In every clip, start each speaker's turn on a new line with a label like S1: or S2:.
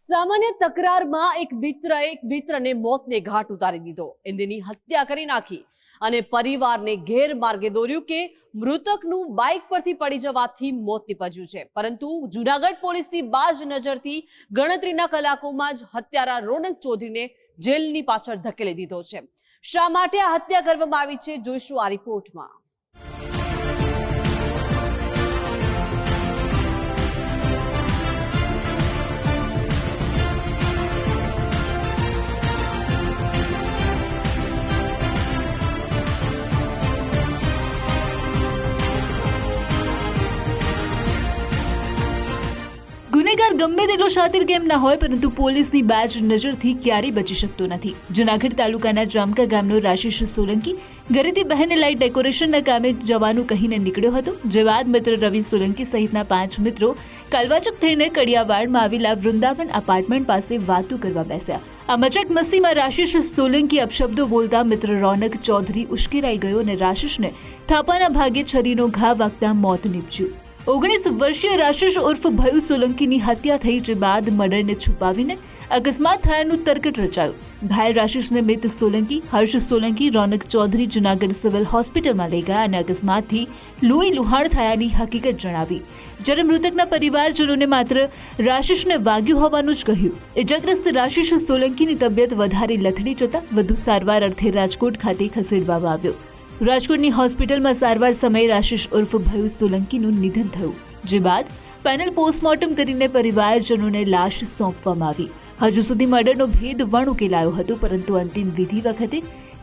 S1: સામાન્ય તકરારમાં એક મિત્રને મોતને ઘાટ ઉતારી દીધો, એની હત્યા કરી નાખી અને પરિવારને ગેરમાર્ગે દોર્યું કે મૃતકનું બાઇક પરથી પડી જવાથી મોત નીપજ્યું છે। પરંતુ જૂનાગઢ પોલીસની બાજ નજરથી ગણતરીના કલાકોમાં જ હત્યારા રોનક ચૌધરીને જેલની પાછળ ધકેલી દીધો છે। શા માટે આ હત્યા કરવામાં આવી છે, જોઈશું આ રિપોર્ટમાં।
S2: ગુનેગાર ગમે તેટલો શાતિર કેમ ના હોય, પરંતુ પોલીસની બાજ નજરથી ક્યારેય બચી શકતો નથી। જૂનાગઢ તાલુકાના જામકા ગામનો રાશિષ સોલંકી ઘરેથી બહેનને લઈ ડેકોરેશનના કામે જવાનું કહીને નીકળ્યો હતો। જે બાદ મિત્ર રવિ સોલંકી સહિતના 5 મિત્રો કાલવાચક થઈને કડિયાવાડમાં આવેલા વૃંદાવન અપાર્ટમેન્ટ પાસે વાતો કરવા બેસ્યા। આ મજાક મસ્તીમાં રાશિષ સોલંકી અપશબ્દો બોલતા મિત્ર રોનક ચૌધરી ઉશ્કેરાઈ ગયો અને રાશિષને થાપાના ભાગે છરીનો ઘા વાગતા મોત નીપજ્યું। 19 વર્ષીય રાશિષ ઉર્ફ ભયુ સોલંકીની હત્યા થઈ, જે બાદ મર્ડરને છુપાવીને અકસ્માત થયાનું તર્કટ રચાયું। ઘાયલ રાશિષને મિત સોલંકી, હર્ષ સોલંકી, રોનક ચૌધરી જૂનાગઢ સિવિલ હોસ્પિટલમાં લઈ ગયા અને અકસ્માતથી લોહી લુહાણ થયાની હકીકત જણાવી, જ્યારે મૃતકના પરિવારજનોને માત્ર રાશિષને વાગ્યું હોવાનું જ કહ્યું। ઇજાગ્રસ્ત રાશિષ સોલંકીની તબિયત વધારે લથડી જતા વધુ સારવાર અર્થે રાજકોટ ખાતે ખસેડવામાં આવ્યો। રાજકોટની હોસ્પિટલમાં સારવાર સમયે રાશિષ ઉર્ફ ભયુ સોલંકીનું નિધન થયું, જે બાદ પેનલ પોસ્ટમોર્ટમ કરીને પરિવારજનોને લાશ સોંપવામાં આવી। હજુ સુધી મર્ડરનો ભેદ વણ ઉકેલાયો હતો, પરંતુ અંતિમ વિધિ વખતે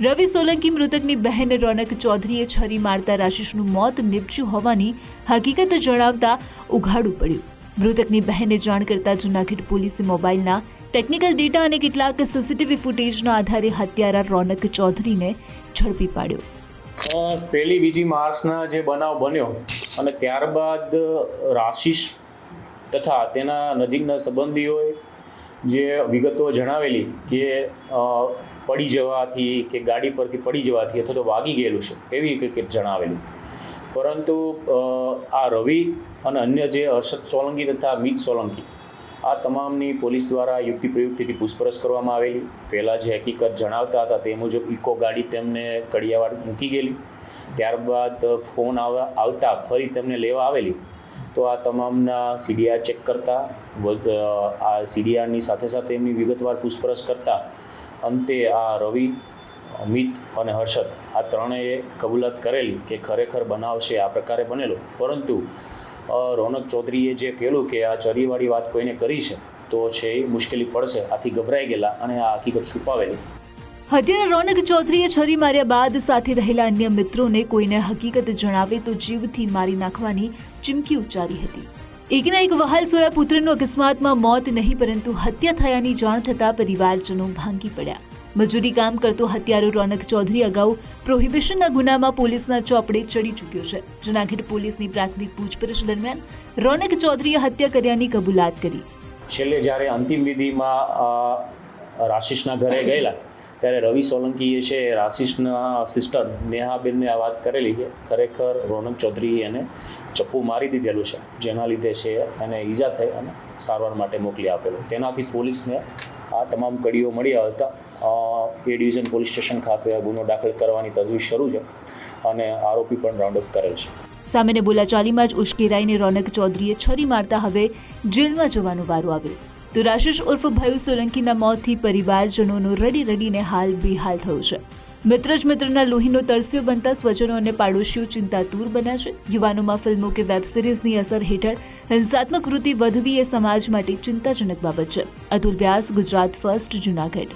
S2: રવિ સોલંકી મૃતકની બહેન રોનક ચૌધરીએ છરી મારતા રાશિષનું મોત નીપજ્યું હોવાની હકીકત જણાવતા ઉઘાડું પડ્યું। મૃતકની બહેને જાણ કરતા જૂનાગઢ પોલીસે મોબાઈલના ટેકનિકલ ડેટા અને કેટલાક સીસીટીવી ફૂટેજના આધારે હત્યારા રોનક ચૌધરીને ઝડપી પાડ્યો।
S3: પહેલી બીજી માર્ચના જે બનાવ બન્યો અને ત્યારબાદ રાશિષ તથા તેના નજીકના સંબંધીઓએ જે વિગતો જણાવેલી કે પડી જવાથી કે ગાડી પરથી પડી જવાથી અથવા તો વાગી ગયેલું છે એવી હકીકત જણાવેલી, પરંતુ આ રવિ અને અન્ય જે હર્ષદ સોલંકી તથા મિત સોલંકી આ તમામની પોલીસ દ્વારા યુક્તિ પ્રયુક્તિથી પૂછપરછ કરવામાં આવેલી। પહેલાં જે હકીકત જણાવતા હતા તે મુજબ ઇકો ગાડી તેમને કડિયાવાડ મૂકી ગયેલી, ત્યારબાદ ફોન આવતા ફરી તેમને લેવા આવેલી, તો આ તમામના સીડીઆર ચેક કરતા આ સીડીઆરની સાથે સાથે એમની વિગતવાર પૂછપરછ કરતા અંતે આ રવિ, મિત અને હર્ષદ આ ત્રણેય કબૂલાત કરેલી કે ખરેખર બનાવ છે આ પ્રકારે બનેલો, પરંતુ રોનક ચૌધરીએ જે કહેલું કે આ ચરીવાળી વાત કોઈને કરી છે તો છે એ મુશ્કેલી પડશે, આથી ગભરાઈ ગયેલા અને આ હકીકત છુપાવેલી।
S2: હત્યારા રોનક ચૌધરીએ છરી માર્યા બાદ સાથે રહેલા અન્ય મિત્રોને કોઈને હકીકત જણાવે તો જીવથી મારી નાખવાની ચીમકી ઉચ્ચારી હતી। એકના એક વહાલ સોયા પુત્રનું અકસ્માતમાં મોત નહીં, પરંતુ હત્યા થયાની જાણ થતાં પરિવારજનો ભાંગી પડ્યા। મજૂરી કામ કરતો હત્યારો રોનક ચૌધરી અગાઉ પ્રોહિબિશનના ગુનામાં પોલીસના ચોપડે ચડી ચૂક્યો છે। જૂનાગઢ પોલીસની પ્રાથમિક પૂછપરછ દરમિયાન રોનક ચૌધરીએ હત્યા કર્યાની કબૂલાત કરી।
S3: છેલ્લે જ્યારે અંતિમ વિધિમાં રાશિષના ઘરે ગયેલા ત્યારે રવિ સોલંકીએ છે રાશિષના સિસ્ટર નેહાબેનને આ વાત કરેલી કે ખરેખર રોનક ચૌધરીએ એને ચપ્પુ મારી દીધેલું છે, જેના લીધે છે એને ઈજા થઈ અને સારવાર માટે મોકલી આપેલો। તેનાથી પોલીસને આ તમામ કડીઓ મળી આવતા એ ડિવિઝન પોલીસ સ્ટેશન ખાતે ગુનો દાખલ કરવાની તજવીજ શરૂ છે અને આરોપી પણ રાઉન્ડ અપ કરેલ છે।
S2: સામાન્ય બોલાચાલીમાં જ ઉશ્કેરાઈને રોનક ચૌધરીએ છરી મારતા હવે જેલમાં જવાનો વારો આવ્યો, તો રાશિષ ઉર્ફ ભયુ સોલંકીના મોતથી પરિવારજનોનો રડી રડીને હાલ બેહાલ થયો છે। મિત્ર જ મિત્રના લોહીનો તરસ્યો બનતા સ્વજનો અને પાડોશીઓ ચિંતાતુર બન્યા છે। યુવાનોમાં ફિલ્મો કે વેબ સિરીઝની અસર હેઠળ હિંસાત્મક વૃત્તિ વધવી એ સમાજ માટે ચિંતાજનક બાબત છે। અતુલ વ્યાસ, ગુજરાત ફર્સ્ટ, જૂનાગઢ।